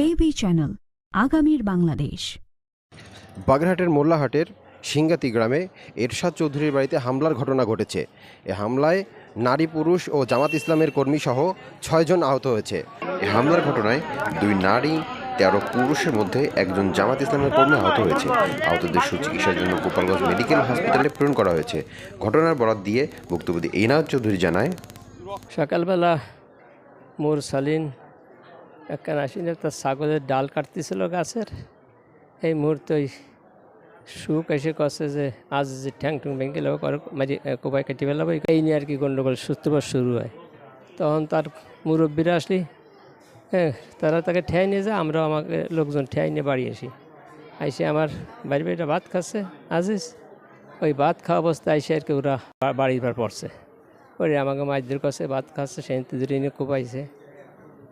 AB channel, আগামীর বাংলাদেশ। বাগেরহাটের মোল্লাহাটের সিঙ্গাতি গ্রামে এরশাদ চৌধুরীর বাড়িতে হামলার ঘটনা ঘটেছে। এ হামলায় নারী, পুরুষ ও জামাত ইসলামের কর্মীসহ 6 জন আহত হয়েছে। এই হামলার ঘটনায় 2 নারী 13 পুরুষের মধ্যে একজন জামাত ইসলামের কর্মী আহত হয়েছে। আহতদের সুচিকিৎসার জন্য গোপালগঞ্জ মেডিকেল হসপিটালে প্রেরণ করা হয়েছে। ঘটনার বরাত দিয়ে ভুক্তভোগী এনায়েত চৌধুরী জানায়, সকালবেলা মোর সালিন একখান আসিনে তার ছাগলের ডাল কাটতেছিল গাছের। এই মুহূর্তে সুখ এসে কছে যে আজ যে ঠ্যাং টুং ভেঙে গেলেও মাঝে কোপায় কেটে ফেলাবো, এই নিয়ে আর কি গণ্ডগোল সূত্রপাত শুরু হয়। তখন তার মুরব্বীরা আসলি, হ্যাঁ, তারা তাকে ঠেয়াই নিয়ে যায়। আমরাও আমাকে লোকজন ঠেয়াই নিয়ে বাড়ি আসি। আইসে আমার বাড়িটা ভাত খাচ্ছে আজিজ, ওই ভাত খাওয়া অবস্থায় আইসে আর কি ওরা বাড়ির পর পড়ছে। ওরে আমাকে মাছদের কাছে ভাত খাচ্ছে, সেই ধরে নিয়ে কোপাইছে।